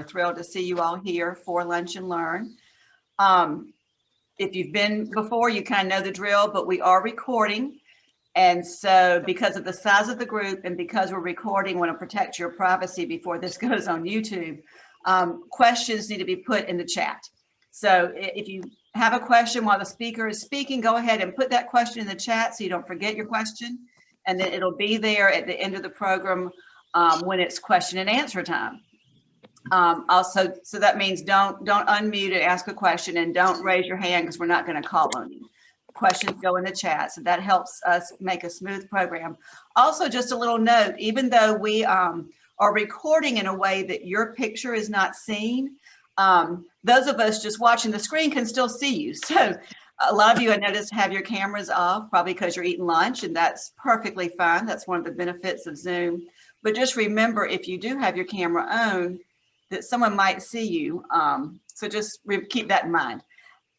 thrilled to see you all here for Lunch and Learn. If you've been before, you kind of know the drill, but we are recording. And so because of the size of the group and because we're recording, want to protect your privacy before this goes on YouTube, questions need to be put in the chat. So if you have a question while the speaker is speaking, go ahead and put that question in the chat so you don't forget your question. And then it'll be there at the end of the program when it's question and answer time. Also, so that means don't unmute and ask a question, and don't raise your hand because we're not going to call on you. Questions go in the chat, so that helps us make a smooth program. Also, just a little note, even though we are recording in a way that your picture is not seen, those of us just watching the screen can still see you. So a lot of you, I noticed, have your cameras off, probably because you're eating lunch, and that's perfectly fine. That's one of the benefits of Zoom. But just remember, if you do have your camera on, that someone might see you. So just keep that in mind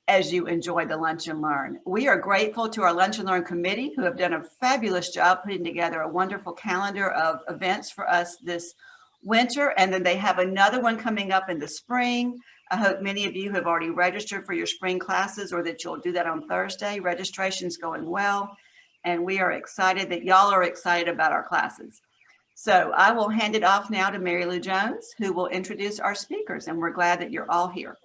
as you enjoy the Lunch and Learn. We are grateful to our Lunch and Learn committee, who have done a fabulous job putting together a wonderful calendar of events for us this winter. And then they have another one coming up in the spring. I hope many of you have already registered for your spring classes, or that you'll do that on Thursday. Registration's going well, and we are excited that y'all are excited about our classes. So I will hand it off now to Mary Lou Jones, who will introduce our speakers, and we're glad that you're all here.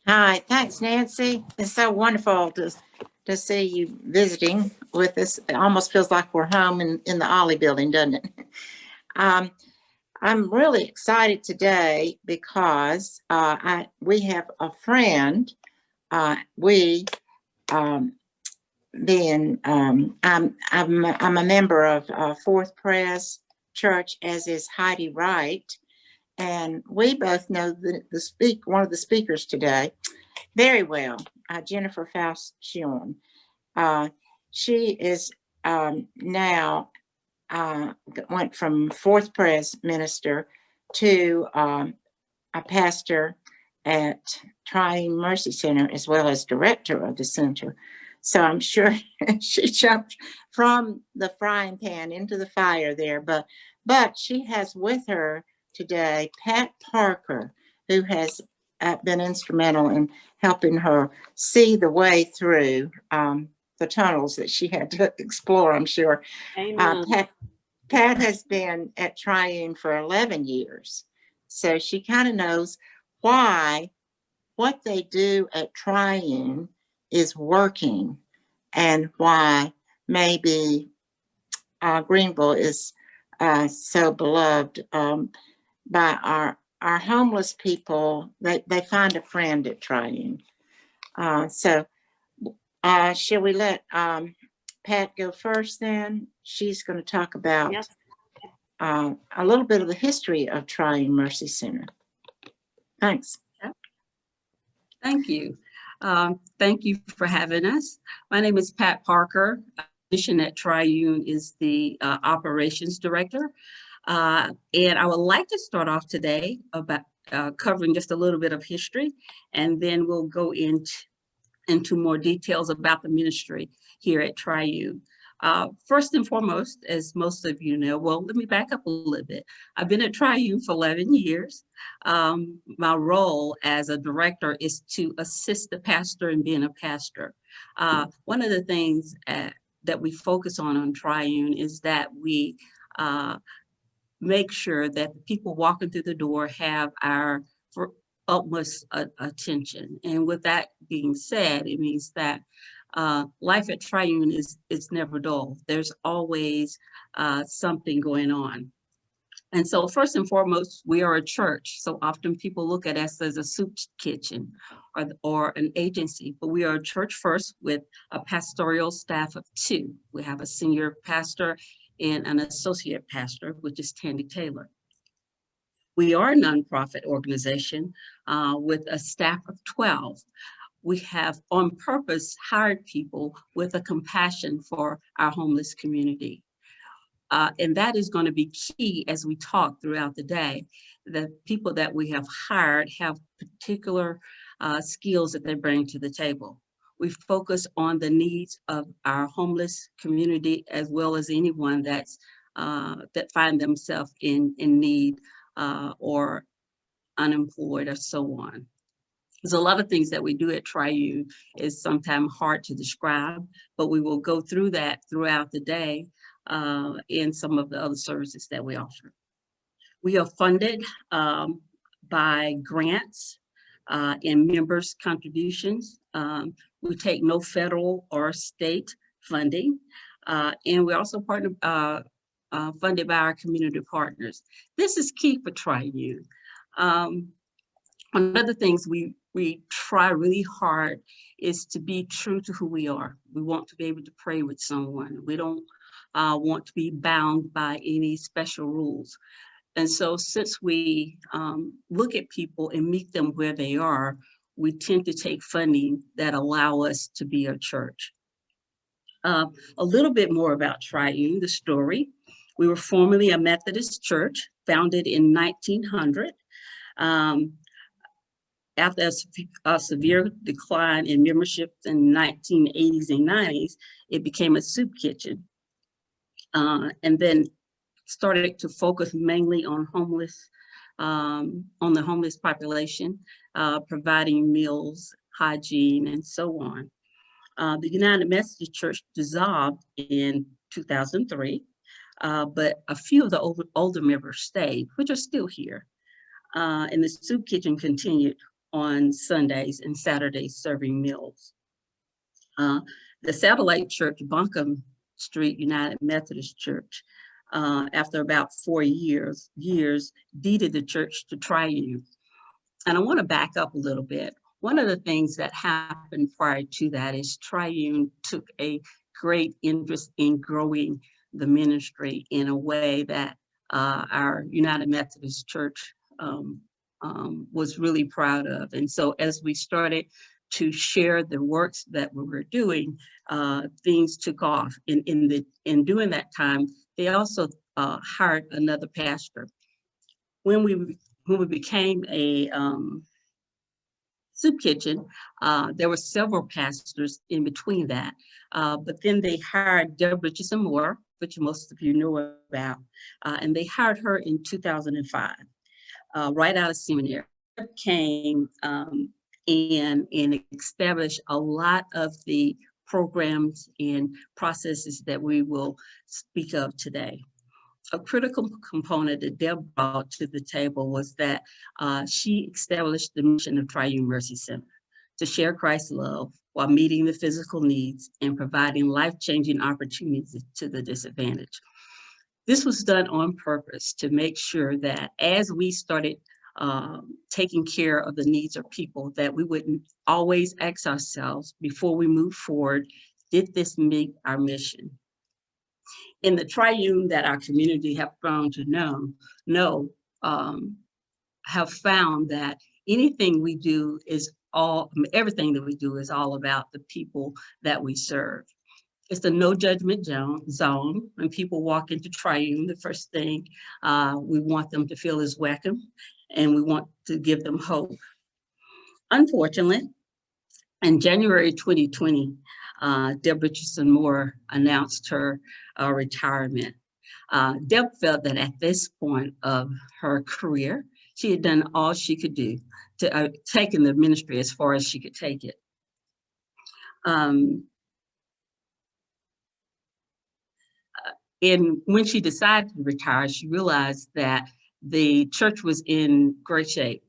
Hi, thanks, Nancy. It's so wonderful to see you visiting with us. It almost feels like we're home in the Ollie building, doesn't it? I'm really excited today because we have a friend. I'm a member of Fourth Pres Church, as is Heidi Wright, and we both know one of the speakers today very well, Jennifer Falchion. She is now went from Fourth Pres minister to a pastor at Truine Mercy Center, as well as director of the center. So I'm sure she jumped from the frying pan into the fire there, but she has with her today Pat Parker, who has been instrumental in helping her see the way through the tunnels that she had to explore, I'm sure. Pat has been at Truine for 11 years, so she kind of knows why what they do at Truine is working, and why maybe Greenville is so beloved by our homeless people. They find a friend at Truine. So shall we let Pat go first then? She's going to talk about a little bit of the history of Truine Mercy Center. Thanks. Thank you. Thank you for having us. My name is Pat Parker. My position at Truine is the operations director. And I would like to start off today about covering just a little bit of history, and then we'll go into more details about the ministry here at Truine. First and foremost, as most of you know, well, let me back up a little bit. I've been at Truine for 11 years. My role as a director is to assist the pastor in being a pastor. One of the things that we focus on Truine is that we make sure that the people walking through the door have our utmost attention. And with that being said, it means that life at Truine is never dull. There's always something going on. And so first and foremost, we are a church. So often people look at us as a soup kitchen or an agency, but we are a church first with a pastoral staff of 2. We have a senior pastor and an associate pastor, which is Tandy Taylor. We are a nonprofit organization with a staff of 12. We have on purpose hired people with a compassion for our homeless community. And that is going to be key as we talk throughout the day. The people that we have hired have particular skills that they bring to the table. We focus on the needs of our homeless community, as well as anyone that find themselves in need or unemployed, or so on. There's a lot of things that we do at Triune is sometimes hard to describe, but we will go through that throughout the day in some of the other services that we offer. We are funded by grants and members' contributions. We take no federal or state funding, and we're also funded by our community partners. This is key for Triune. One of the things we try really hard is to be true to who we are. We want to be able to pray with someone. We don't want to be bound by any special rules. And so since we look at people and meet them where they are, we tend to take funding that allow us to be a church. A little bit more about Triune, the story. We were formerly a Methodist church, founded in 1900. After a severe decline in membership in the 1980s and 90s, it became a soup kitchen. And then started to focus mainly on the homeless population, providing meals, hygiene, and so on. The United Methodist Church dissolved in 2003, but a few of the older members stayed, which are still here. And the soup kitchen continued on Sundays and Saturdays serving meals. The satellite church, Buncombe Street United Methodist Church, after about 4 years, deeded the church to Triune. And I want to back up a little bit. One of the things that happened prior to that is Triune took a great interest in growing the ministry in a way that our United Methodist Church was really proud of. And so as we started to share the works that we were doing, things took off. In doing that time, they also hired another pastor. When we became a soup kitchen, there were several pastors in between that. But then they hired Deborah Richardson, which most of you know about, and they hired her in 2005. Right out of seminary, came and established a lot of the programs and processes that we will speak of today. A critical component that Deborah brought to the table was that she established the mission of Triune Mercy Center to share Christ's love while meeting the physical needs and providing life-changing opportunities to the disadvantaged. This was done on purpose to make sure that as we started taking care of the needs of people, that we wouldn't always ask ourselves before we move forward, did this meet our mission? In the Triune that our community have grown to know, have found that anything we do everything that we do is all about the people that we serve. It's the no judgment zone. When people walk into Triune, the first thing we want them to feel is welcome, and we want to give them hope. Unfortunately, in January 2020, Deborah Richardson announced her retirement. Deb felt that at this point of her career, she had done all she could do to taking the ministry as far as she could take it. And when she decided to retire, she realized that the church was in great shape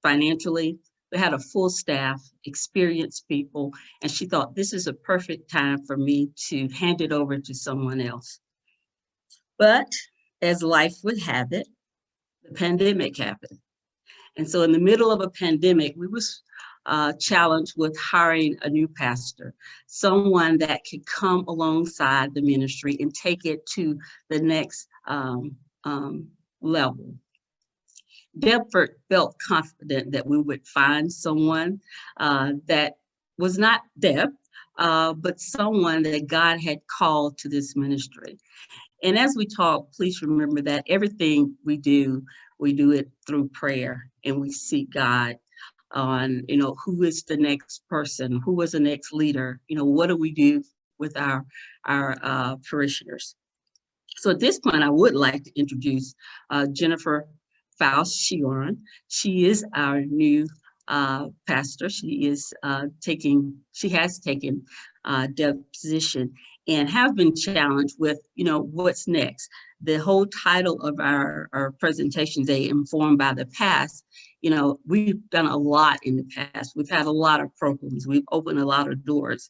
financially. We had a full staff, experienced people, and she thought this is a perfect time for me to hand it over to someone else. But as life would have it, the pandemic happened. And so in the middle of a pandemic, we was challenged with hiring a new pastor, someone that could come alongside the ministry and take it to the next level. Deb felt confident that we would find someone that was not Deb, but someone that God had called to this ministry. And as we talk, please remember that everything we do it through prayer, and we seek God on, who is the next person, who was the next leader, what do we do with our parishioners. So at this point, I would like to introduce Jennifer Faust Shion. She is our new pastor. She has taken Deb's position and have been challenged with, what's next. The whole title of our presentation today, Informed by the Past, we've done a lot in the past. We've had a lot of programs. We've opened a lot of doors.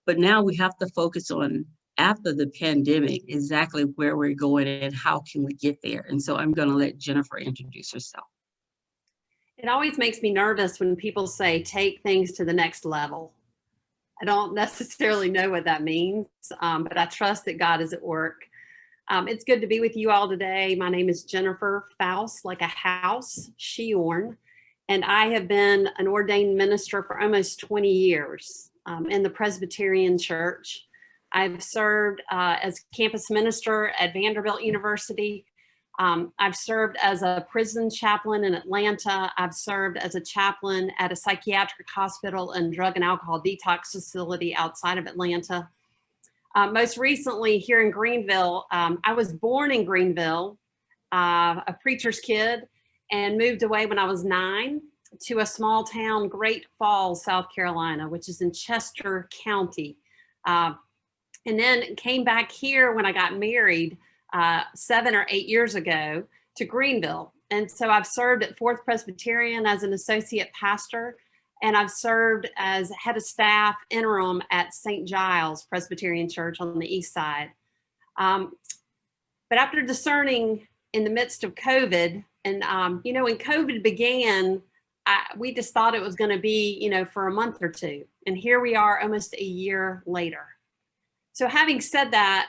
But now we have to focus on, after the pandemic, exactly where we're going and how can we get there. And so I'm going to let Jennifer introduce herself. It always makes me nervous when people say, take things to the next level. I don't necessarily know what that means, but I trust that God is at work. It's good to be with you all today. My name is Jennifer Faust, like a house, Shiorn, and I have been an ordained minister for almost 20 years in the Presbyterian Church. I've served as campus minister at Vanderbilt University. I've served as a prison chaplain in Atlanta. I've served as a chaplain at a psychiatric hospital and drug and alcohol detox facility outside of Atlanta. Most recently here in Greenville, I was born in Greenville, a preacher's kid, and moved away when I was 9 to a small town, Great Falls, South Carolina, which is in Chester County. And then came back here when I got married 7 or 8 years ago to Greenville. And so I've served at Fourth Presbyterian as an associate pastor, and I've served as head of staff interim at St. Giles Presbyterian Church on the east side. But after discerning in the midst of COVID, and when COVID began, we just thought it was going to be, for a month or two. And here we are almost a year later. So having said that,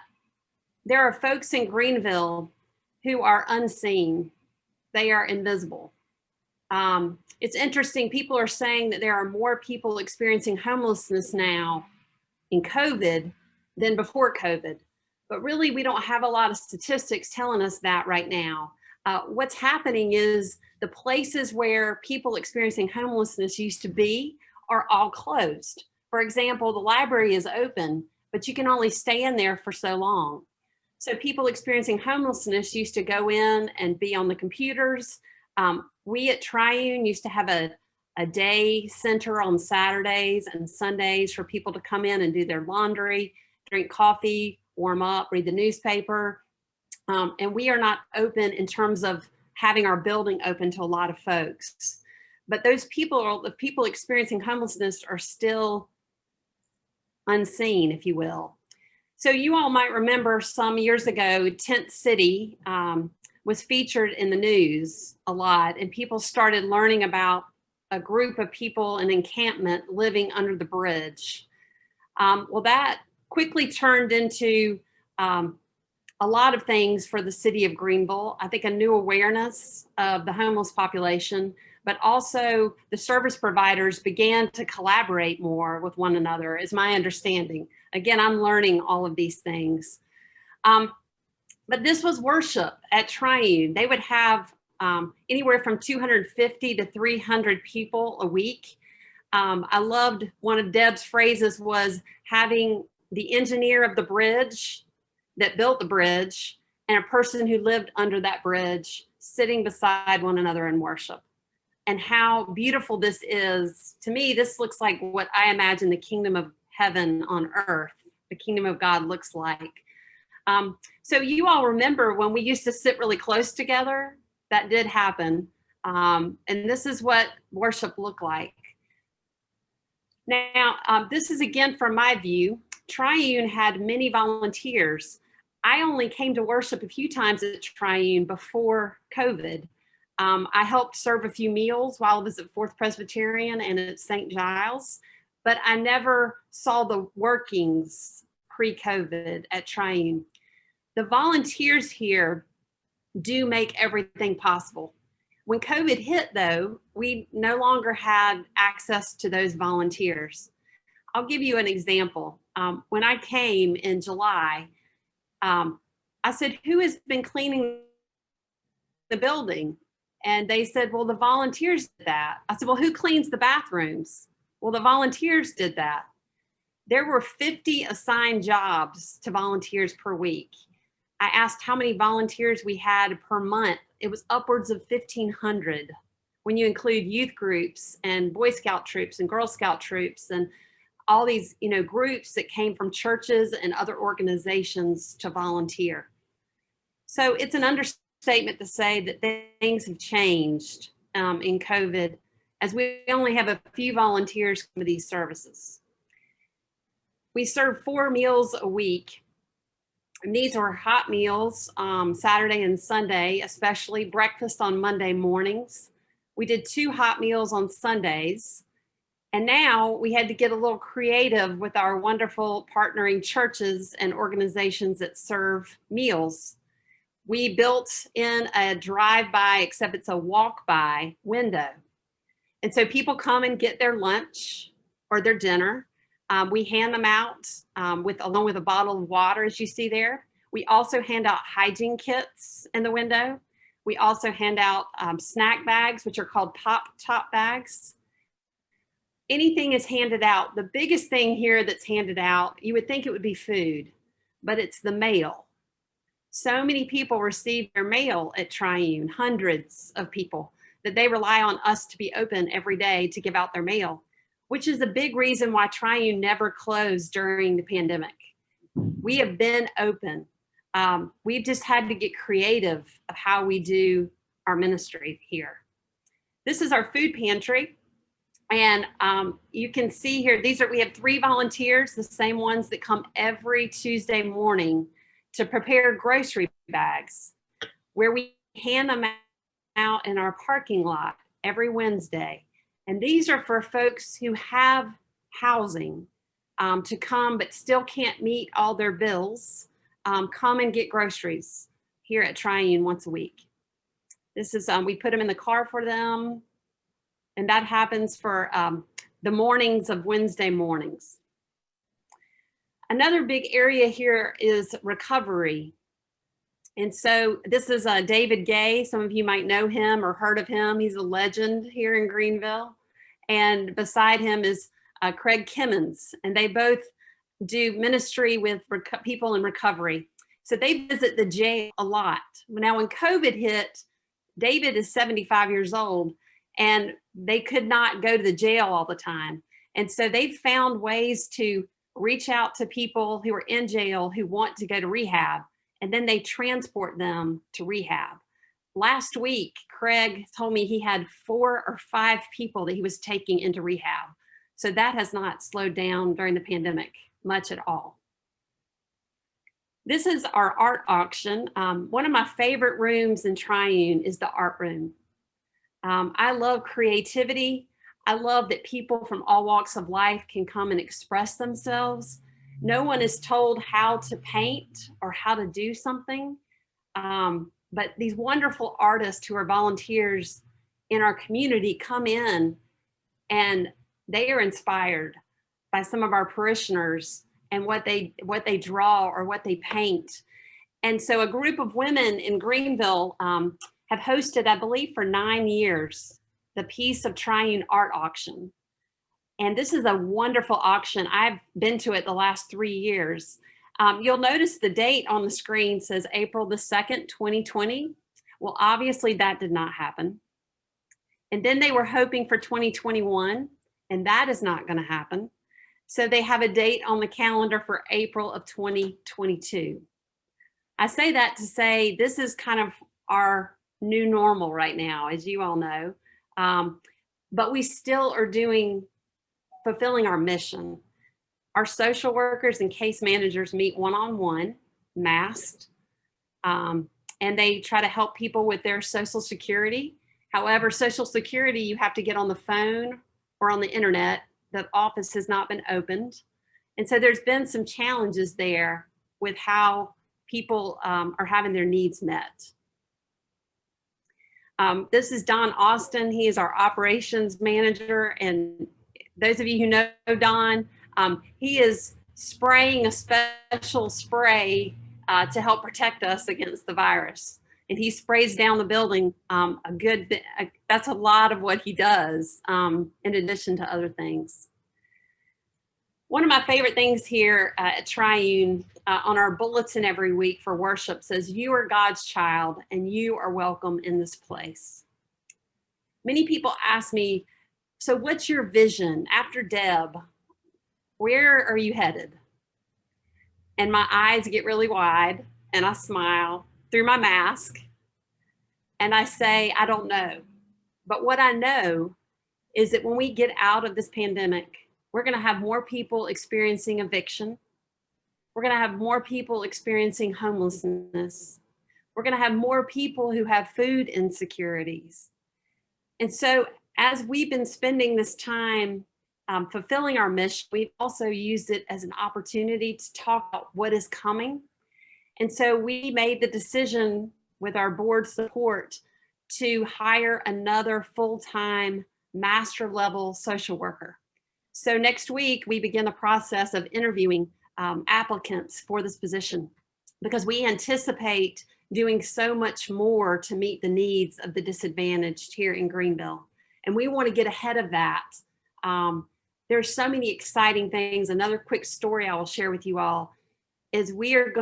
there are folks in Greenville who are unseen. They are invisible. It's interesting. People are saying that there are more people experiencing homelessness now in COVID than before COVID. But really, we don't have a lot of statistics telling us that right now. What's happening is the places where people experiencing homelessness used to be are all closed. For example, the library is open, but you can only stay in there for so long. So people experiencing homelessness used to go in and be on the computers. We at Truine used to have a day center on Saturdays and Sundays for people to come in and do their laundry, drink coffee, warm up, read the newspaper. And we are not open in terms of having our building open to a lot of folks. But those people, the people experiencing homelessness, are still unseen, if you will. So you all might remember some years ago, Tent City was featured in the news a lot, and people started learning about a group of people, an encampment living under the bridge. Well, that quickly turned into a lot of things for the city of Greenville. I think a new awareness of the homeless population, but also the service providers began to collaborate more with one another, is my understanding. Again, I'm learning all of these things. But this was worship at Truine. They would have anywhere from 250 to 300 people a week. I loved one of Deb's phrases was having the engineer of the bridge that built the bridge and a person who lived under that bridge sitting beside one another in worship. And how beautiful this is. To me, this looks like what I imagine the kingdom of heaven on earth, the kingdom of God looks like. So you all remember when we used to sit really close together? That did happen. And this is what worship looked like. Now, this is again from my view. Truine had many volunteers. I only came to worship a few times at Truine before COVID. I helped serve a few meals while I was at Fourth Presbyterian and at St. Giles, but I never saw the workings pre-COVID at Truine. The volunteers here do make everything possible. When COVID hit, though, we no longer had access to those volunteers. I'll give you an example. When I came in July, I said, who has been cleaning the building? And they said, well, the volunteers did that. I said, well, who cleans the bathrooms? Well, the volunteers did that. There were 50 assigned jobs to volunteers per week. I asked how many volunteers we had per month it was upwards of 1,500 when you include youth groups and Boy Scout troops and Girl Scout troops and all these, groups that came from churches and other organizations to volunteer. So it's an understatement to say that things have changed in COVID, as we only have a few volunteers come to these services. We serve 4 meals a week. And these are hot meals, Saturday and Sunday, especially breakfast on Monday mornings. We did 2 hot meals on Sundays. And now we had to get a little creative with our wonderful partnering churches and organizations that serve meals. We built in a drive-by, except it's a walk-by window. And so people come and get their lunch or their dinner. We hand them out along with a bottle of water, as you see there. We also hand out hygiene kits in the window. We also hand out snack bags, which are called pop-top bags. Anything is handed out. The biggest thing here that's handed out, you would think it would be food, but it's the mail. So many people receive their mail at Truine, hundreds of people, that they rely on us to be open every day to give out their mail, which is a big reason why Truine never closed during the pandemic. We have been open. We've just had to get creative of how we do our ministry here. This is our food pantry. And you can see here, we have 3 volunteers, the same ones that come every Tuesday morning to prepare grocery bags, where we hand them out in our parking lot every Wednesday. And these are for folks who have housing to come but still can't meet all their bills. Come and get groceries here at Truine once a week. This is, we put them in the car for them. And that happens for the mornings of Wednesday mornings. Another big area here is recovery. And so this is David Gay. Some of you might know him or heard of him. He's a legend here in Greenville. And beside him is Craig Kimmons. And they both do ministry with people in recovery. So they visit the jail a lot. Now when COVID hit, David is 75 years old. And they could not go to the jail all the time. And so they've found ways to reach out to people who are in jail who want to go to rehab, and then they transport them to rehab. Last week, Craig told me he had 4 or 5 people that he was taking into rehab. So that has not slowed down during the pandemic much at all. This is our art auction. One of my favorite rooms in Truine is the art room. I love creativity. I love that people from all walks of life can come and express themselves. No one is told how to paint or how to do something, but these wonderful artists who are volunteers in our community come in and they are inspired by some of our parishioners and what they draw or what they paint. And so a group of women in Greenville have hosted, I believe, for 9 years, the Piece of Truine art auction. And this is a wonderful auction. I've been to it the last 3 years. You'll notice the date on the screen says April the 2nd, 2020. Well, obviously that did not happen. And then they were hoping for 2021, and that is not going to happen. So they have a date on the calendar for April of 2022. I say that to say this is kind of our new normal right now, as you all know, but we still are fulfilling our mission. Our social workers and case managers meet one-on-one, masked, and they try to help people with their Social Security. However, Social Security, you have to get on the phone or on the internet. The office has not been opened. And so there's been some challenges there with how people are having their needs met. This is Don Austin. He is our operations manager. And those of you who know Don, he is spraying a special spray to help protect us against the virus. And he sprays down the building that's a lot of what he does, in addition to other things. One of my favorite things here at Triune on our bulletin every week for worship says, "You are God's child and you are welcome in this place." Many people ask me, so what's your vision after Deb? Where are you headed? And my eyes get really wide and I smile through my mask and I say, I don't know. But what I know is that when we get out of this pandemic, we're going to have more people experiencing eviction. We're going to have more people experiencing homelessness. We're going to have more people who have food insecurities. And so as we've been spending this time fulfilling our mission, we've also used it as an opportunity to talk about what is coming. And so we made the decision with our board support to hire another full-time master level social worker. So next week, we begin the process of interviewing applicants for this position because we anticipate doing so much more to meet the needs of the disadvantaged here in Greenville. And we want to get ahead of that. There's so many exciting things. Another quick story I will share with you all is we're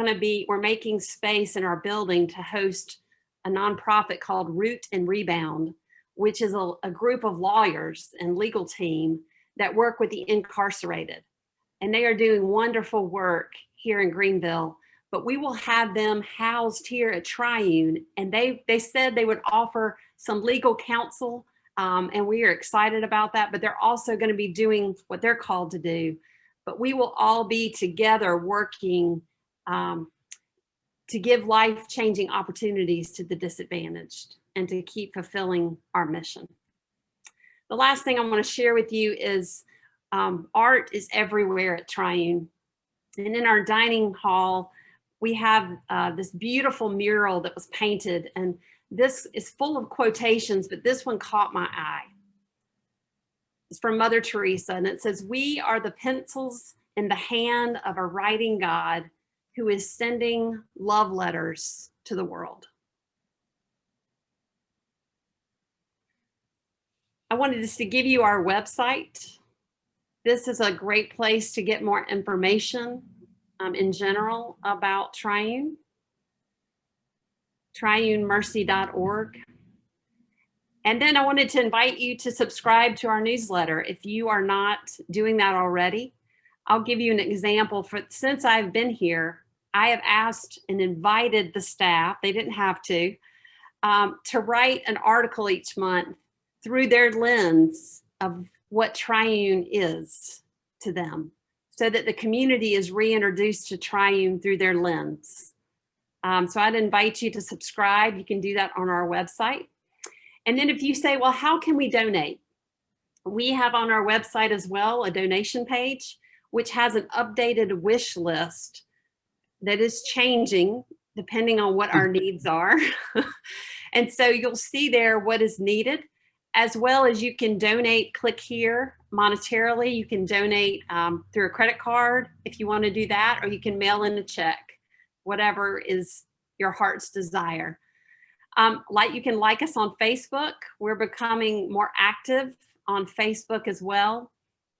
making space in our building to host a nonprofit called Root and Rebound, which is a group of lawyers and legal team that work with the incarcerated. And they are doing wonderful work here in Greenville, but we will have them housed here at Triune. And they said they would offer some legal counsel, and we are excited about that, but they're also going to be doing what they're called to do. But we will all be together working to give life-changing opportunities to the disadvantaged and to keep fulfilling our mission. The last thing I want to share with you is art is everywhere at Triune. And in our dining hall, we have this beautiful mural that was painted, and this is full of quotations, but this one caught my eye. It's from Mother Teresa, and it says, "We are the pencils in the hand of a writing God who is sending love letters to the world." I wanted just to give you our website. This is a great place to get more information in general about Triune, triunemercy.org. And then I wanted to invite you to subscribe to our newsletter. If you are not doing that already, I'll give you an example. Since I've been here, I have asked and invited the staff, they didn't have to write an article each month through their lens of what Triune is to them, so that the community is reintroduced to Triune through their lens. So I'd invite you to subscribe. You can do that on our website. And then if you say, well, how can we donate? We have on our website as well a donation page, which has an updated wish list that is changing depending on what our needs are. And so you'll see there what is needed, as well as you can donate, click here monetarily. You can donate through a credit card if you want to do that, or you can mail in a check, whatever is your heart's desire. You can like us on Facebook. We're becoming more active on Facebook as well,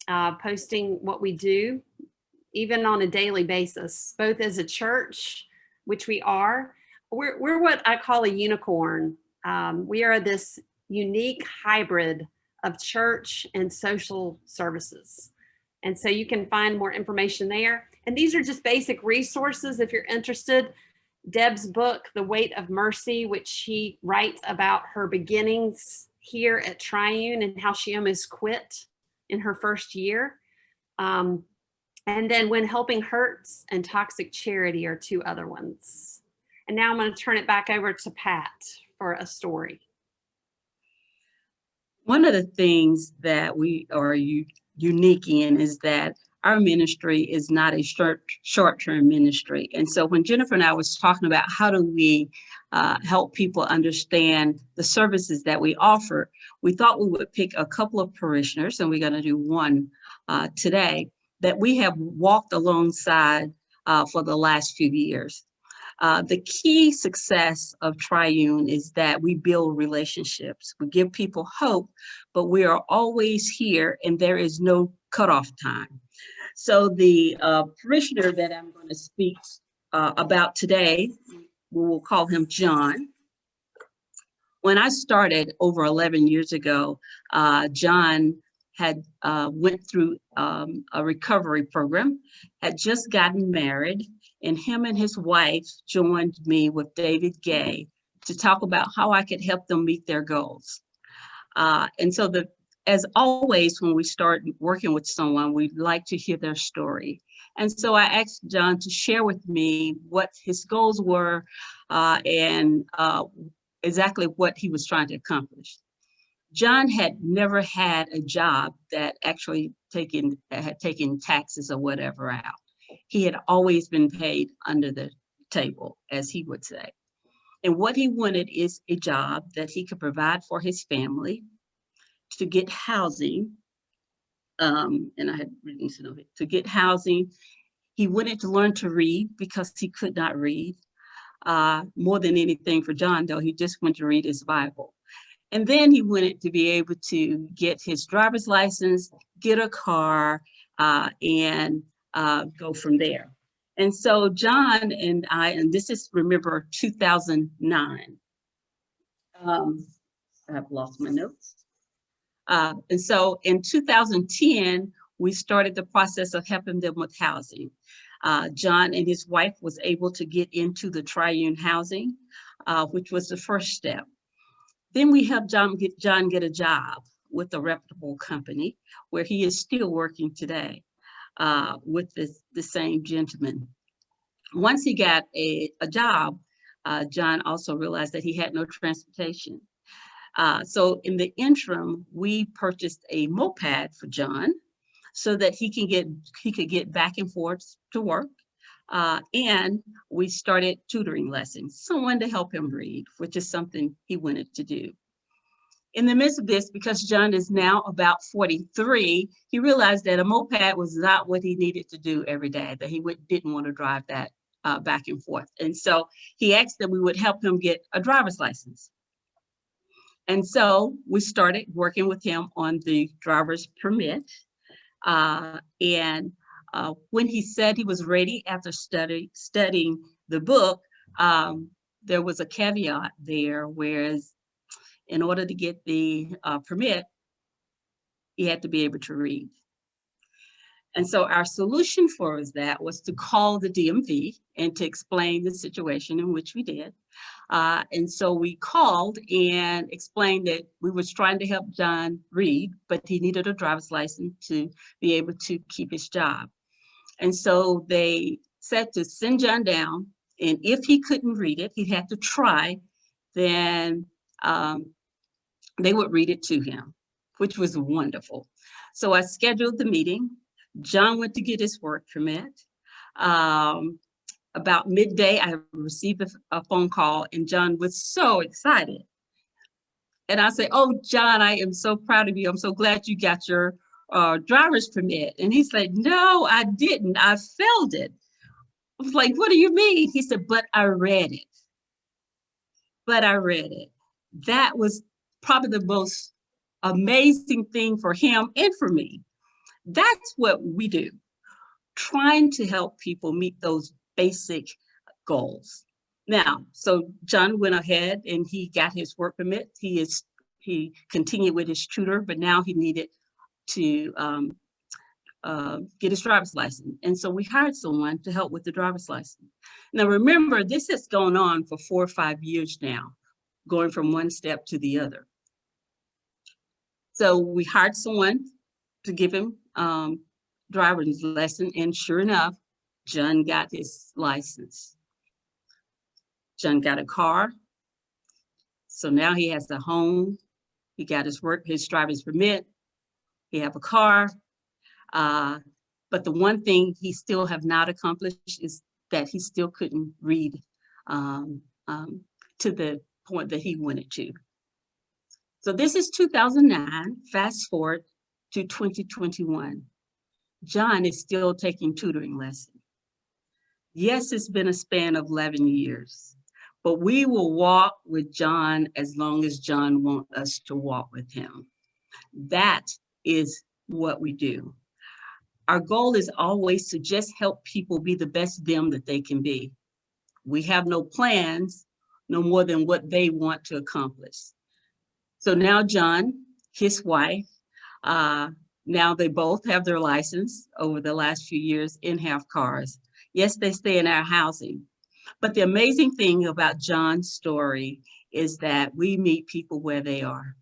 posting what we do, even on a daily basis, both as a church, which we are. We're what I call a unicorn. We are this unique hybrid of church and social services. And so you can find more information there. And these are just basic resources if you're interested. Deb's book, The Weight of Mercy, which she writes about her beginnings here at Triune and how she almost quit in her first year. And then When Helping Hurts and Toxic Charity are two other ones. And now I'm going to turn it back over to Pat for a story. One of the things that we are unique in is that our ministry is not a short-term ministry. And so when Jennifer and I was talking about how do we help people understand the services that we offer, we thought we would pick a couple of parishioners, and we're going to do one today, that we have walked alongside for the last few years. The key success of Triune is that we build relationships. We give people hope, but we are always here and there is no cutoff time. So the parishioner that I'm going to speak about today, we will call him John. When I started over 11 years ago, John had went through a recovery program, had just gotten married, and him and his wife joined me with David Gay to talk about how I could help them meet their goals. And so as always, when we start working with someone, we'd like to hear their story. And so I asked John to share with me what his goals were and exactly what he was trying to accomplish. John had never had a job that actually had taken taxes or whatever out. He had always been paid under the table, as he would say. And what he wanted is a job that he could provide for his family, to get housing, and I had written some of it, to get housing. He wanted to learn to read because he could not read. More than anything for John, though, he just wanted to read his Bible. And then he wanted to be able to get his driver's license, get a car, and go from there. And so John and I, and this is, remember, 2009. I've lost my notes. And so in 2010, we started the process of helping them with housing. John and his wife was able to get into the Truine housing, which was the first step. Then we helped John get a job with a reputable company where he is still working today with the same gentleman. Once he got a job, John also realized that he had no transportation. So in the interim, we purchased a moped for John so that he could get back and forth to work. And we started tutoring lessons, someone to help him read, which is something he wanted to do. In the midst of this, because John is now about 43, he realized that a moped was not what he needed to do every day, that he didn't want to drive that back and forth. And so he asked that we would help him get a driver's license. And so we started working with him on the driver's permit. When he said he was ready after studying the book, there was a caveat there, whereas in order to get the permit, he had to be able to read. And so our solution for that was to call the DMV and to explain the situation, in which we did. And so we called and explained that we was trying to help John read, but he needed a driver's license to be able to keep his job. And so they said to send John down, and if he couldn't read it, he'd have to try, then they would read it to him, which was wonderful. So I scheduled the meeting. John went to get his work permit. About midday, I received a phone call, and John was so excited. And I said, "Oh, John, I am so proud of you. I'm so glad you got your driver's permit." And he's like, "No, I didn't. I failed it." I was like, "What do you mean?" He said, "But I read it. But I read it." That was probably the most amazing thing for him and for me. That's what we do, trying to help people meet those basic goals. Now, so John went ahead and he got his work permit. He continued with his tutor, but now he needed to get his driver's license. And so we hired someone to help with the driver's license. Now, remember, this has gone on for 4 or 5 years now, going from one step to the other. So we hired someone to give him driver's lesson, and sure enough, John got his license. John got a car. So now he has a home. He got his driver's permit. He have a car. But the one thing he still have not accomplished is that he still couldn't read to the point that he wanted to. So this is 2009, fast forward to 2021. John is still taking tutoring lessons. Yes, it's been a span of 11 years, but we will walk with John as long as John wants us to walk with him. That is what we do. our goal is always to just help people be the best them that they can be. We have no plans, no more than what they want to accomplish. So now John, his wife, now they both have their license over the last few years and have cars. Yes, they stay in our housing. But the amazing thing about John's story is that we meet people where they are.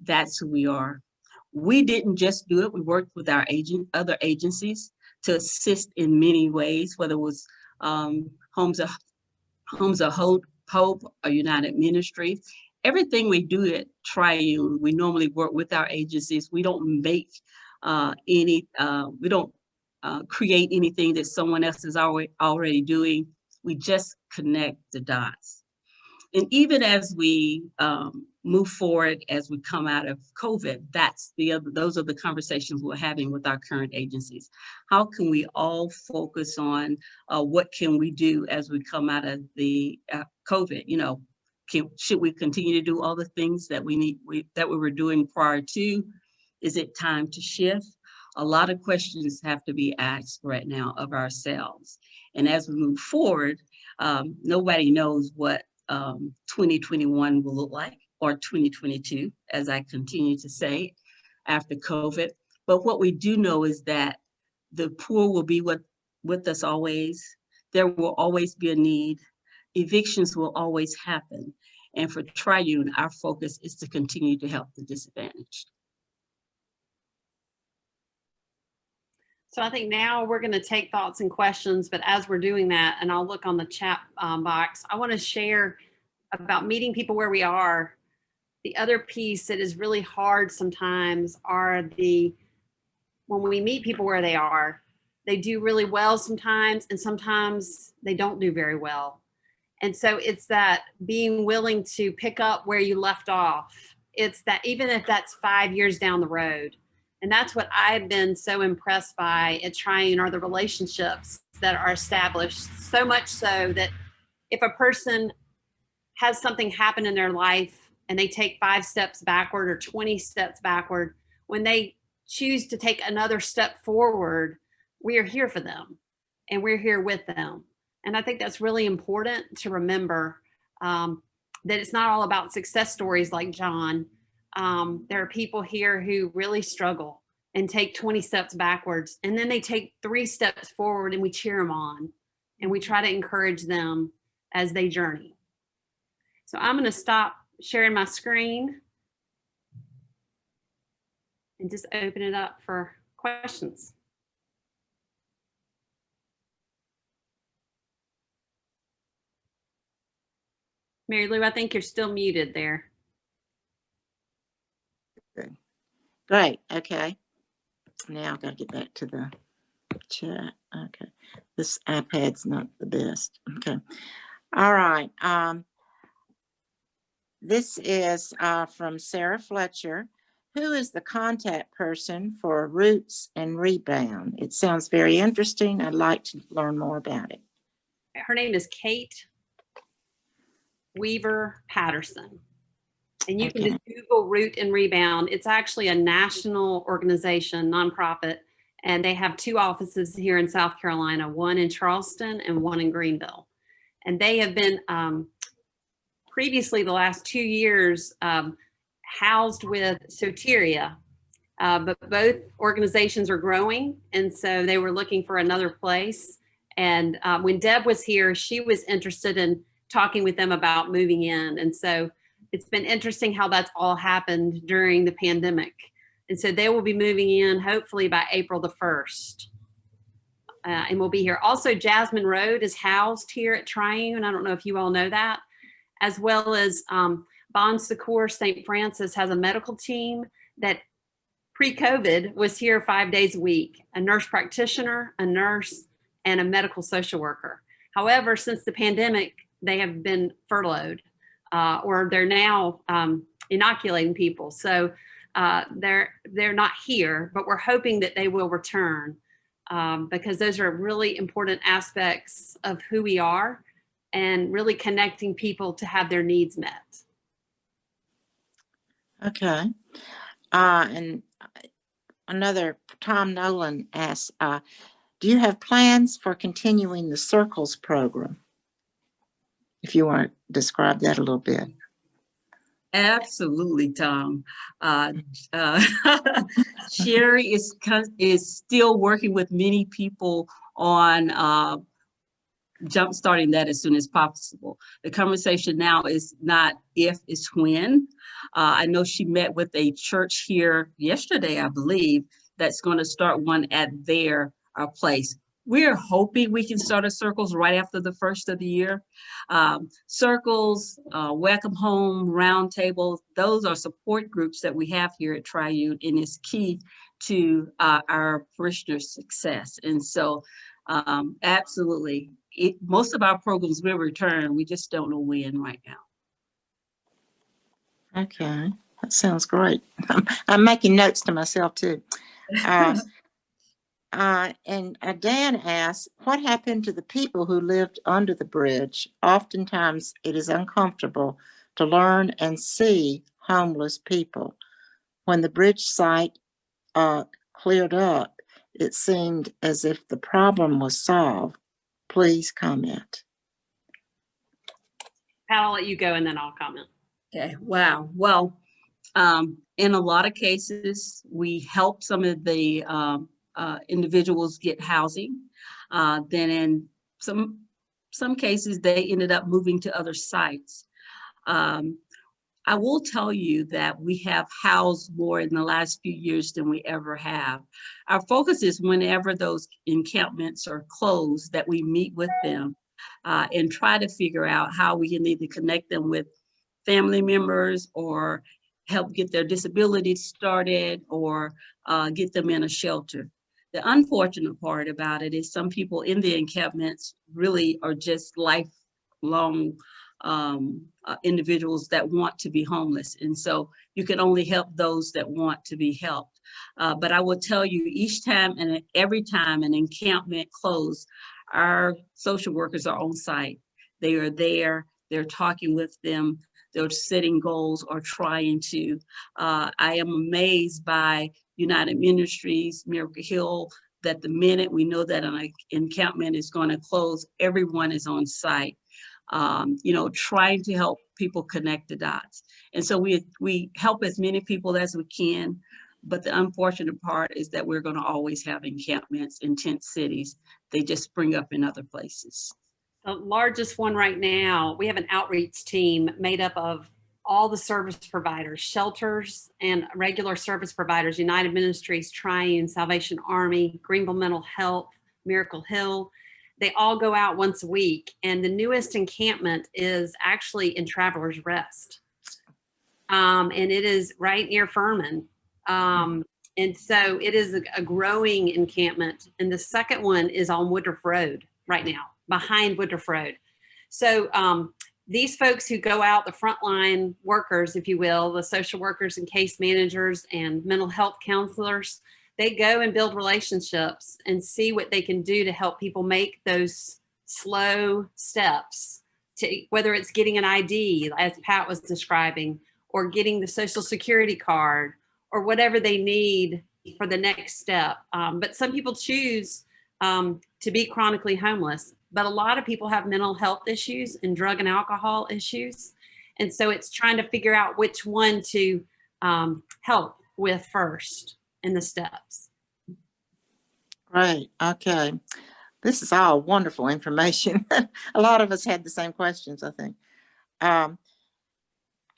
That's who we are. We didn't just do it. We worked with our other agencies to assist in many ways, whether it was Homes of Hope or United Ministries. Everything we do at Triune, we normally work with our agencies. We don't make we don't create anything that someone else is already doing. We just connect the dots. And even as we move forward, as we come out of COVID, those are the conversations we're having with our current agencies. How can we all focus on what can we do as we come out of the COVID? You know, should we continue to do all the things that we were doing prior to? Is it time to shift? A lot of questions have to be asked right now of ourselves. And as we move forward, nobody knows what 2021 will look like, or 2022, as I continue to say, after COVID. But what we do know is that the poor will be with us always. There will always be a need. Evictions will always happen. And for Triune, our focus is to continue to help the disadvantaged. So I think now we're going to take thoughts and questions, but as we're doing that, and I'll look on the chat box, I want to share about meeting people where we are. The other piece that is really hard sometimes are when we meet people where they are, they do really well sometimes, and sometimes they don't do very well. And so it's that being willing to pick up where you left off. It's that even if that's 5 years down the road. And that's what I've been so impressed by at Truine, are the relationships that are established, so much so that if a person has something happen in their life and they take 5 steps backward or 20 steps backward, when they choose to take another step forward, we are here for them and we're here with them. And I think that's really important to remember, that it's not all about success stories like John. There are people here who really struggle and take 20 steps backwards, and then they take 3 steps forward, and we cheer them on and we try to encourage them as they journey. So I'm going to stop sharing my screen and just open it up for questions. Mary Lou, I think you're still muted there. Great. Okay. Now I've got to get back to the chat. Okay. This iPad's not the best. Okay. All right. This is from Sarah Fletcher. Who is the contact person for Roots and Rebound? It sounds very interesting. I'd like to learn more about it. Her name is Kate Weaver Patterson. And you can just Google Root and Rebound. It's actually a national organization, nonprofit, and they have 2 offices here in South Carolina, one in Charleston and one in Greenville. And they have been previously the last 2 years housed with Soteria, but both organizations are growing, and so they were looking for another place. And when Deb was here, she was interested in talking with them about moving in. And so it's been interesting how that's all happened during the pandemic. And so they will be moving in hopefully by April the 1st. And we'll be here. Also, Jasmine Road is housed here at Triune. I don't know if you all know that. As well as Bon Secours St. Francis has a medical team that pre-COVID was here 5 days a week, a nurse practitioner, a nurse, and a medical social worker. However, since the pandemic, they have been furloughed, or they're now inoculating people. So they're not here, but we're hoping that they will return because those are really important aspects of who we are and really connecting people to have their needs met. Okay. And another Tom Nolan asks, do you have plans for continuing the Circles program? If you want to describe that a little bit. Absolutely, Tom. Sherry is still working with many people on jumpstarting that as soon as possible. The conversation now is not if, it's when. I know she met with a church here yesterday, I believe, that's going to start one at their place. We're hoping we can start a Circles right after the first of the year. Circles, Welcome Home, Roundtable, those are support groups that we have here at Triune, and it's key to our parishioners' success. And so absolutely, most of our programs will return. We just don't know when right now. Okay, that sounds great. I'm making notes to myself too. And Dan asks, what happened to the people who lived under the bridge? Oftentimes it is uncomfortable to learn and see homeless people. When the bridge site cleared up, it seemed as if the problem was solved. Please comment. Pat, I'll let you go and then I'll comment. Okay, wow. Well, in a lot of cases, we help some of the individuals get housing. Then in some cases, they ended up moving to other sites. I will tell you that we have housed more in the last few years than we ever have. Our focus is whenever those encampments are closed, that we meet with them and try to figure out how we can either connect them with family members or help get their disability started or get them in a shelter. The unfortunate part about it is some people in the encampments really are just lifelong individuals that want to be homeless. And so you can only help those that want to be helped. But I will tell you, each time and every time an encampment closed, our social workers are on site. They are there, they're talking with them, they're setting goals or trying to. I am amazed by United Ministries, Miracle Hill, that the minute we know that an encampment is going to close, everyone is on site, trying to help people connect the dots. And so we help as many people as we can, but the unfortunate part is that we're going to always have encampments in tent cities. They just spring up in other places. The largest one right now, we have an outreach team made up of all the service providers, shelters and regular service providers, United Ministries, Truine, Salvation Army, Greenville Mental Health, Miracle Hill. They all go out once a week. And the newest encampment is actually in Travelers Rest. And it is right near Furman. And so it is a growing encampment. And the second one is on Woodruff Road right now, behind Woodruff Road. So these folks who go out, the frontline workers, if you will, the social workers and case managers and mental health counselors, they go and build relationships and see what they can do to help people make those slow steps to, whether it's getting an ID, as Pat was describing, or getting the Social Security card, or whatever they need for the next step. But some people choose to be chronically homeless, but a lot of people have mental health issues and drug and alcohol issues. And so it's trying to figure out which one to help with first in the steps. Right. Okay. This is all wonderful information. A lot of us had the same questions, I think.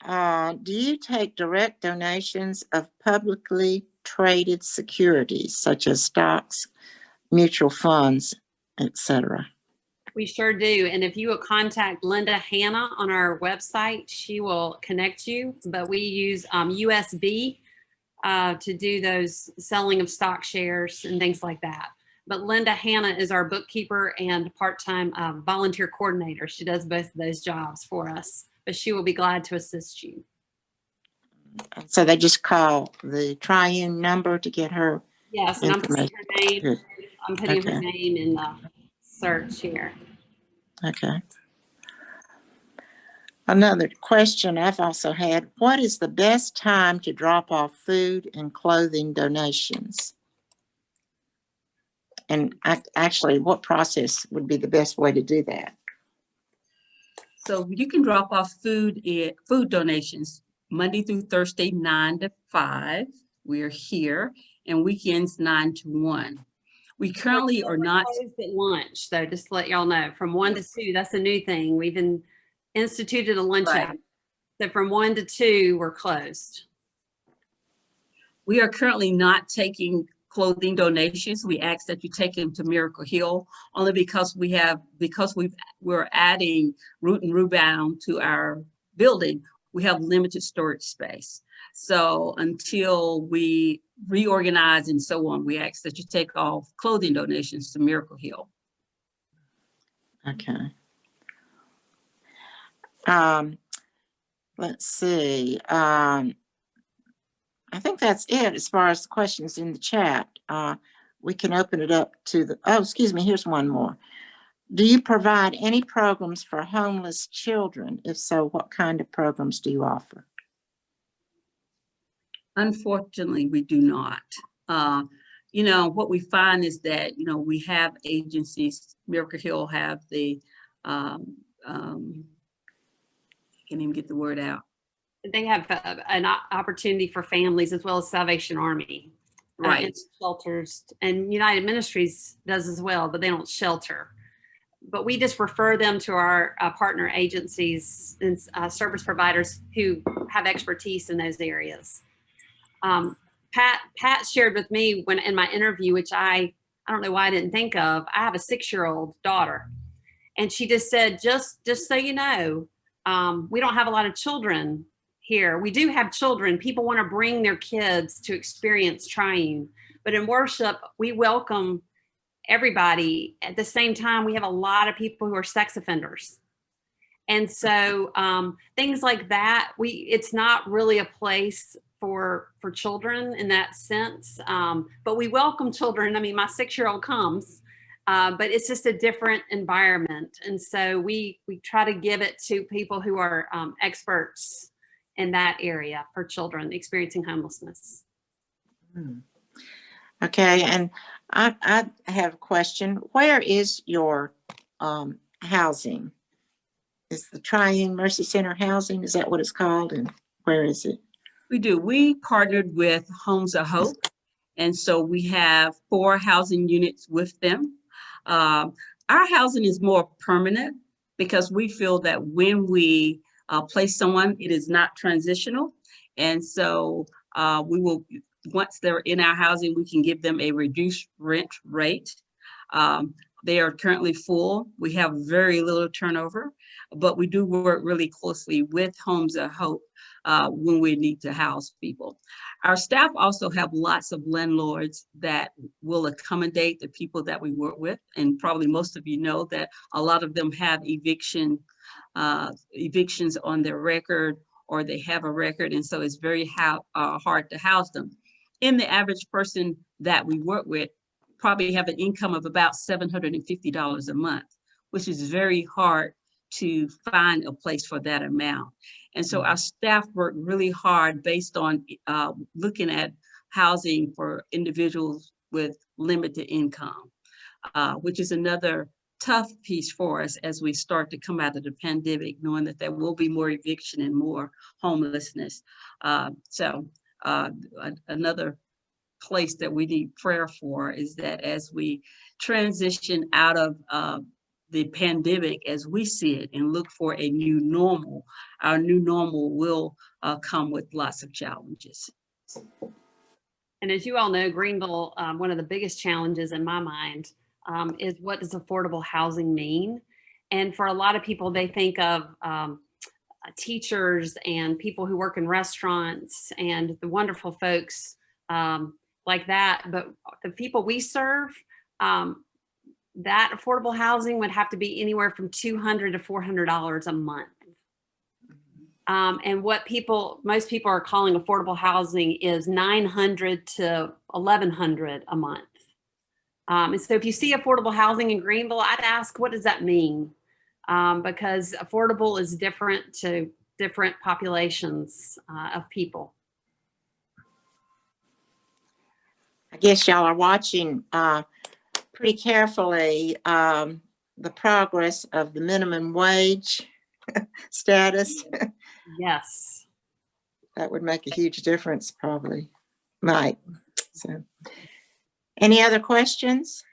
Do you take direct donations of publicly traded securities such as stocks, mutual funds, etc.? We sure do. And if you will contact Linda Hanna on our website, she will connect you. But we use USB to do those selling of stock shares and things like that. But Linda Hanna is our bookkeeper and part-time volunteer coordinator. She does both of those jobs for us, but she will be glad to assist you. So they just call the Triune number to get her Yes, and I'm putting her name. Good. I'm putting her name in the search here. Okay. Another question I've also had, what is the best time to drop off food and clothing donations? And actually, what process would be the best way to do that? So you can drop off food donations Monday through Thursday, 9 to 5. We're here, and weekends 9 to 1. We currently are not closed at lunch, though, just to let y'all know, from 1 to 2, that's a new thing. We've instituted a lunch Right. hour. So from 1 to 2, we're closed. We are currently not taking clothing donations. We ask that you take them to Miracle Hill only because we're adding Root and Rebound to our building. We have limited storage space. So until we reorganize and so on, we ask that you take all clothing donations to Miracle Hill. Okay. Let's see. I think that's it as far as the questions in the chat. We can open it up to the, oh, excuse me, here's one more. Do you provide any programs for homeless children? If so, what kind of programs do you offer? Unfortunately, we do not. What we find is that, we have agencies, Miracle Hill have the, can't even get the word out. They have an opportunity for families as well as Salvation Army. Right. And shelters, and United Ministries does as well, but they don't shelter. But we just refer them to our partner agencies and service providers who have expertise in those areas. Pat shared with me when in my interview, which I don't know why I didn't think of, I have a 6-year-old daughter. And she just said, just so you know, we don't have a lot of children here. We do have children. People want to bring their kids to experience Truine. But in worship, we welcome everybody. At the same time, we have a lot of people who are sex offenders. And so things like that, it's not really a place for children in that sense. But we welcome children. I mean, my 6-year-old comes, but it's just a different environment. And so we try to give it to people who are experts in that area for children experiencing homelessness. Okay, and I have a question. Where is your housing? Is the Truine Mercy Center housing? Is that what it's called? And where is it? We do. We partnered with Homes of Hope. And so we have 4 housing units with them. Our housing is more permanent because we feel that when we place someone, it is not transitional. And so we will, once they're in our housing, we can give them a reduced rent rate. They are currently full. We have very little turnover, but we do work really closely with Homes of Hope when we need to house people. Our staff also have lots of landlords that will accommodate the people that we work with. And probably most of you know that a lot of them have evictions on their record, or they have a record. And so it's very hard to house them. And the average person that we work with probably have an income of about $750 a month, which is very hard to find a place for that amount. And so our staff work really hard based on looking at housing for individuals with limited income, which is another tough piece for us as we start to come out of the pandemic, knowing that there will be more eviction and more homelessness. Another place that we need prayer for is that as we transition out of the pandemic as we see it and look for a new normal, our new normal will come with lots of challenges. And as you all know, Greenville, one of the biggest challenges in my mind is what does affordable housing mean? And for a lot of people, they think of teachers and people who work in restaurants and the wonderful folks like that. But the people we serve, that affordable housing would have to be anywhere from $200 to $400 a month. And what most people are calling affordable housing is $900 to $1,100 a month. And so if you see affordable housing in Greenville, I'd ask, what does that mean? because affordable is different to different populations of people. I guess y'all are watching pretty carefully the progress of the minimum wage status. Yes. That would make a huge difference, probably. Might. So, any other questions?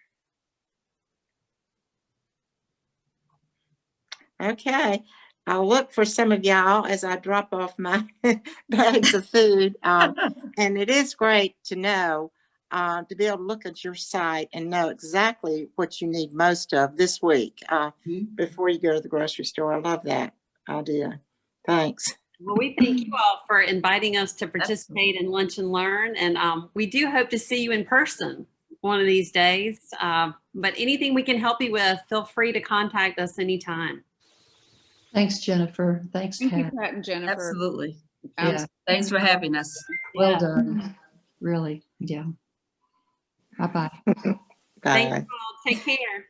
Okay, I'll look for some of y'all as I drop off my bags of food. And it is great to know, to be able to look at your site and know exactly what you need most of this week before you go to the grocery store. I love that idea. Thanks. Well, we thank you all for inviting us to participate in Lunch and Learn. And we do hope to see you in person one of these days. But anything we can help you with, feel free to contact us anytime. Thanks, Jennifer. Thanks, Thank you, Pat. Pat and Jennifer. Absolutely. Yeah. Thanks for having us. Well Yeah. done. Really. Yeah. Bye-bye. Thank Bye. you all. Take care.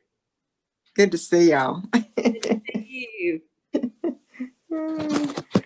Good to see y'all. Good to see you.